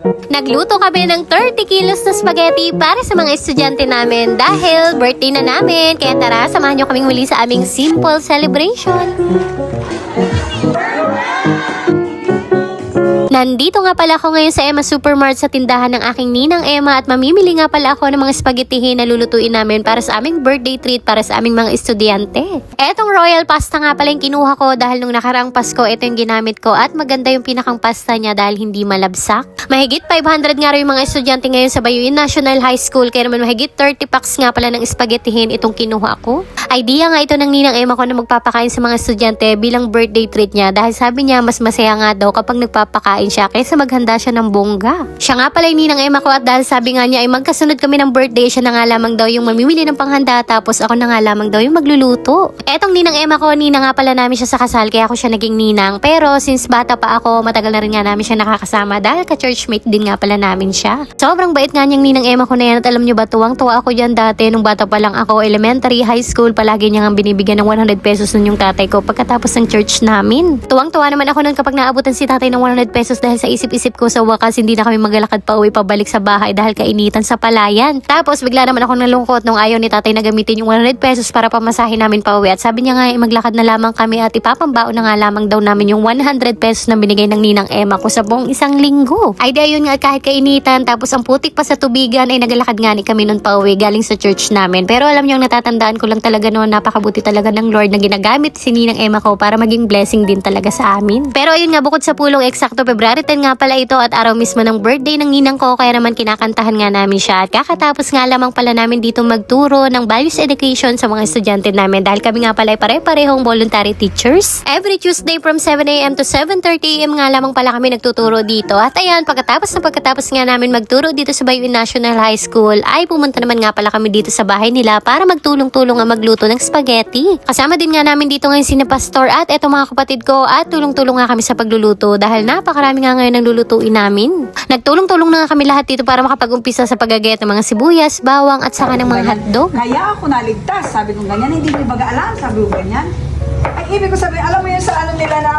Nagluto kami ng 30 kilos na spaghetti para sa mga estudyante namin dahil birthday na namin. Kaya tara, samahan nyo kaming muli sa aming simple celebration. Nandito nga pala ako ngayon sa Emma Supermart sa tindahan ng aking ninang Emma at mamimili nga pala ako ng mga spaghettihin na lulutuin namin para sa aming birthday treat para sa aming mga estudyante. Etong royal pasta nga pala yung kinuha ko dahil nung nakaraang Pasko ito yung ginamit ko at maganda yung pinakang pasta niya dahil hindi malabsak. Mahigit 500 nga rin yung mga estudyante ngayon sa Bayuin National High School kaya naman mahigit 30 packs nga pala ng spaghettihin itong kinuha ko. Idea nga ito ng ninang Emma ko na magpapakain sa mga estudyante bilang birthday treat niya dahil sabi niya mas masaya nga daw kapag nagpapakain siya kaysa maghanda siya ng bongga. Siya nga pala yung ninang Emma ko at dahil sabi nga niya ay magkasunod kami ng birthday, siya na nga lamang daw yung mamimili ng panghanda tapos ako na nga lamang daw yung magluluto. Etong ninang Emma ko, ninang nga pala namin siya sa kasal kaya ako siya naging ninang. Pero since bata pa ako, matagal na rin nga namin siya nakakasama dahil ka-churchmate din nga pala namin siya. Sobrang bait nga niyang ninang Emma ko na yan at alam niyo ba, tuwang-tuwa ako dyan dati nung bata pa lang ako, elementary, high school, palagi niya nga binibigyan ng 100 pesos nun yung tatay ko pagkatapos ng church namin. Tuwang-tuwa naman ako nun kapag naabutan si tatay ng 100 pesos dahil sa isip-isip ko sa wakas hindi na kami maglalakad pa uwi pabalik sa bahay dahil kainitan sa palayan. Tapos bigla naman ako nalungkot nung ayaw ni tatay na gamitin yung 100 pesos para pamasahin namin pa uwi at sabi niya nga maglakad na lamang kami at ipapambaon na nga lamang daw namin yung 100 pesos na binigay ng ninang Emma ko sa buong isang linggo. Ay di ayun nga kahit kainitan tapos ang putik pa sa tubigan ay naglakad nga ni kami nun pa uwi galing sa church namin. Pero alam niyo ang natatandaan ko lang talaga noon, napakabuti talaga ng Lord na ginagamit si ninang Emma ko para maging blessing din talaga sa amin. Pero ayun nga, bukod sa pulong, eksakto February 10 nga pala ito at araw mismo ng birthday ng ninang ko kaya naman kinakantahan nga namin siya at kakatapos nga lamang pala namin dito magturo ng values education sa mga estudyante namin dahil kami nga pala ay pare-parehong voluntary teachers. Every Tuesday from 7 AM to 7:30 AM nga lamang pala kami nagtuturo dito at ayan, pagkatapos nga namin magturo dito sa Bayuin National High School ay pumunta naman nga pala kami dito sa bahay nila para magtulong-tulong nga magluto ng spaghetti. Kasama din nga namin dito ngayon sina Pastor at eto mga kapatid ko at tulong-tulong nga kami sa pagluluto dahil napakarami nga ngayon ang lulutuin namin. Nagtulong-tulong na nga kami lahat dito para makapag-umpisa sa paggagayat ng mga sibuyas, bawang at saka ng mga hotdog. Kaya ako naligtas, sabi ko ganyan, hindi ko baga alam, sabi ko ganyan. Ay, ibig ko sabihin, alam mo yun sa ano nila na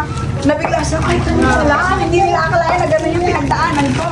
nabigla sa ay, hindi nila akalain na gano'n yung pinagdaanan ko.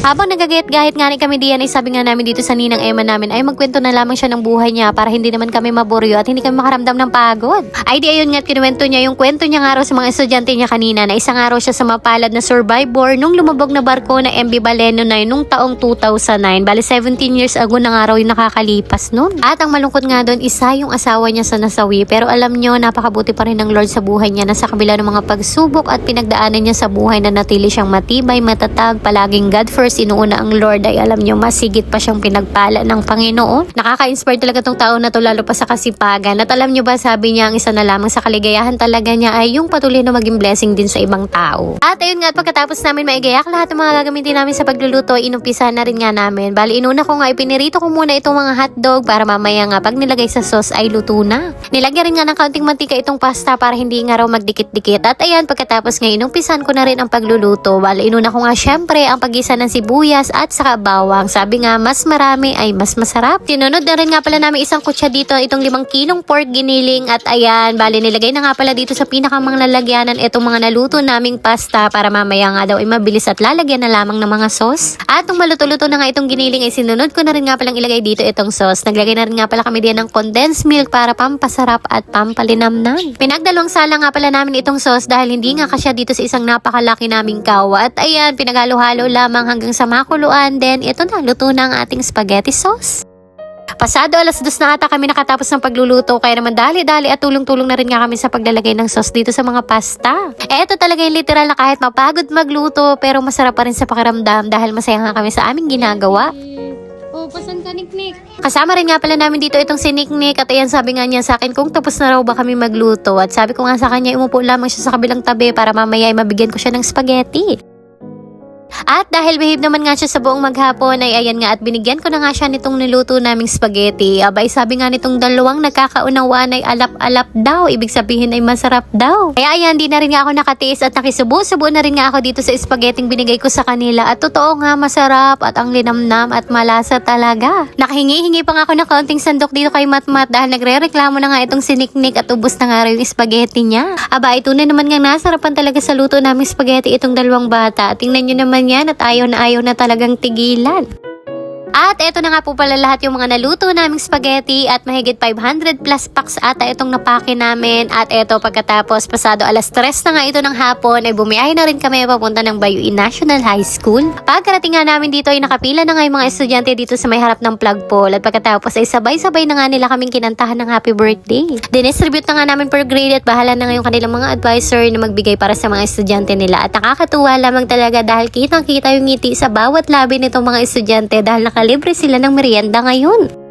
Habang nagagayat-gayat nga rin kami diyan ay sabi nga namin dito sa ninang Emma namin ay magkwento na lamang siya ng buhay niya para hindi naman kami maburyo at hindi kami makaramdam ng pagod. Ay di ayun nga at kinuwento niya yung kwento niya nga raw sa mga estudyante niya kanina na isang araw siya sa mapalad na survivor nung lumabog na barko na MV Baleno na nung taong 2009. Bali 17 years ago na nga raw yung nakakalipas nun. At ang malungkot nga doon isa yung asawa niya sa nasawi pero alam niyo napakabuti pa rin ng Lord sa buhay niya na sa kabila ng mga pagsubok at pinagdaanan niya sa buhay na natili siyang matibay, matatag, palaging God first, inuuna ang Lord ay alam niyo masigit pa siyang pinagpala ng Panginoon. Nakaka-inspire talaga tong tao na to lalo pa sa kasipagan. At alam niyo ba sabi niya ang isa na lamang sa kaligayahan talaga niya ay yung patuloy na maging blessing din sa ibang tao. At ayun nga at pagkatapos namin maigayak lahat ng mga gagamitin namin sa pagluluto inumpisa na rin nga namin. Bali inuna ko nga ipinirito ko muna itong mga hotdog para mamaya nga pag nilagay sa sauce ay luto na. Nilagyan rin nga ng kaunting mantika itong pasta para hindi nga raw magdikit-dikit. At ayan pagkatapos nga inumpisan ko na rin ang pagluluto. Bali inuna ko nga syempre ang paggisa ng sibuyas at saka bawang. Sabi nga mas marami ay mas masarap. Tinunod na rin nga pala namin isang kutsa dito itong 5 kilong pork giniling at ayan bali nilagay na nga pala dito sa pinakamang lalagyanan itong mga naluto naming pasta para mamaya nga daw ay mabilis at lalagyan na lamang ng mga sauce. At nung maluto-luto na nga itong giniling ay sinunod ko na rin nga palang ilagay dito itong sauce. Naglagay na rin nga pala kami diyan ng condensed milk para pampasarap at pampalinamnam. Pinagdalawang sala nga pala namin itong sauce dahil hindi nga kasya dito sa isang napakalaki naming kawa. At ayan pinaghalo-halo lamang hanggang sa makuluan. Then ito na, luto na ang ating spaghetti sauce. Pasado 2:00 na ata kami nakatapos ng pagluluto kaya naman dali-dali at tulong-tulong na rin nga kami sa paglalagay ng sauce dito sa mga pasta. Ito talaga yung literal na kahit mapagod magluto pero masarap pa rin sa pakiramdam dahil masaya nga kami sa aming ginagawa. Oh, pasan ka, Niknik? Kasama rin nga pala namin dito itong si Niknik at ayan sabi nga niya sa akin kung tapos na raw ba kami magluto at sabi ko nga sa kanya umupo lamang siya sa kabilang tabi para mamaya ay mabigyan ko siya ng spaghetti. At dahil behave naman nga siya sa buong maghapon ay ayan nga at binigyan ko na nga siya nitong niluto naming spaghetti. Abay sabi nga nitong dalawang nagkakaunawaan ay alap-alap daw. Ibig sabihin ay masarap daw. Kaya ayan di na rin nga ako nakatiis at nakisubo-subo na rin nga ako dito sa spaghetti binigay ko sa kanila. At totoo nga masarap at ang linamnam at malasa talaga. Nakahingi-hingi pa nga ako ng kaunting sandok dito kay Matmat dahil nagre-reklamo na nga itong siniknik at ubos na nga rin yung spaghetti niya. Aba ito na naman nga nasarapan talaga sa luto naming spaghetti itong dalawang bata. Tingnan nyo naman lang yan at ayaw na talagang tigilan. At eto na nga po pala lahat yung mga naluto naming spaghetti at mahigit 500 plus packs ata itong napake namin. At eto pagkatapos pasado alas 3 na nga ito ng hapon ay bumiyahe na rin kami papunta ng Bayuin National High School. Pagkarating nga namin dito ay nakapila na nga yung mga estudyante dito sa may harap ng flagpole. At pagkatapos ay sabay-sabay na nga nila kaming kinantahan ng happy birthday. Dinistribute na nga namin per grade at bahala na nga yung kanilang mga advisor na magbigay para sa mga estudyante nila. At nakakatuwa lamang talaga dahil kitang-kita yung ngiti sa bawat labi nitong mga estudyante dahil libre sila ng merienda ngayon.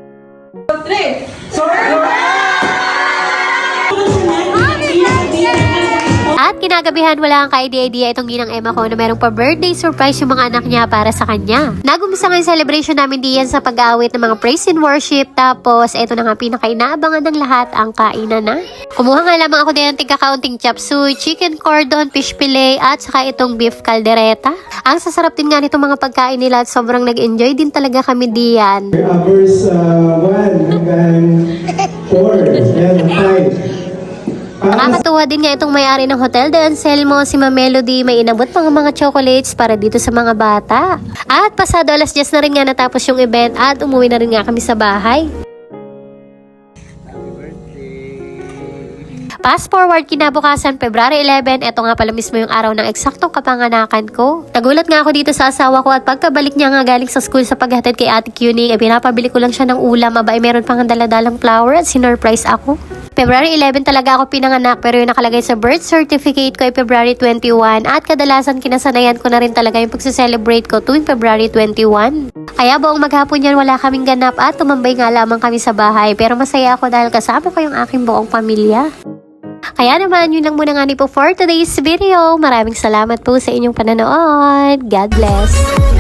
At kinagabihan wala kang ka-idea itong ginang Emma ko na merong pa-birthday surprise yung mga anak niya para sa kanya. Nag-umpisa nga yung celebration namin diyan sa pag-aawit ng mga praise and worship. Tapos eto na nga pinaka-inaabangan ng lahat, ang kainan na. Kumuha nga lamang ako din ng tigka-counting chop suey, chicken cordon, fish fillet at saka itong beef caldereta. Ang sasarap din nga nitong mga pagkain nila at sobrang nag-enjoy din talaga kami diyan. Hours 1 hanggang 4, yan, 5. Nakakatuwa din nga itong may-ari ng Hotel de Anselmo, si Ma'am Melody, may inabot mga chocolates para dito sa mga bata. At pasado alas 10 na rin nga natapos yung event at umuwi na rin nga kami sa bahay. Fast forward kinabukasan, February 11, eto nga pala mismo yung araw ng eksaktong kapanganakan ko. Nagulat nga ako dito sa asawa ko at pagkabalik niya nga galing sa school sa paghatid kay Ate Cuning, ay pinapabili ko lang siya ng ulam, abay meron pang dala-dalang flower at sinurprise ako. February 11 talaga ako pinanganak pero yung nakalagay sa birth certificate ko ay February 21 at kadalasan kinasanayan ko na rin talaga yung pagse-celebrate ko tuwing February 21. Kaya buong maghapon yan wala kaming ganap at tumambay nga lamang kami sa bahay pero masaya ako dahil kasama ko yung aking buong pamilya. Kaya naman, yun lang muna nga po for today's video. Maraming salamat po sa inyong panonood. God bless!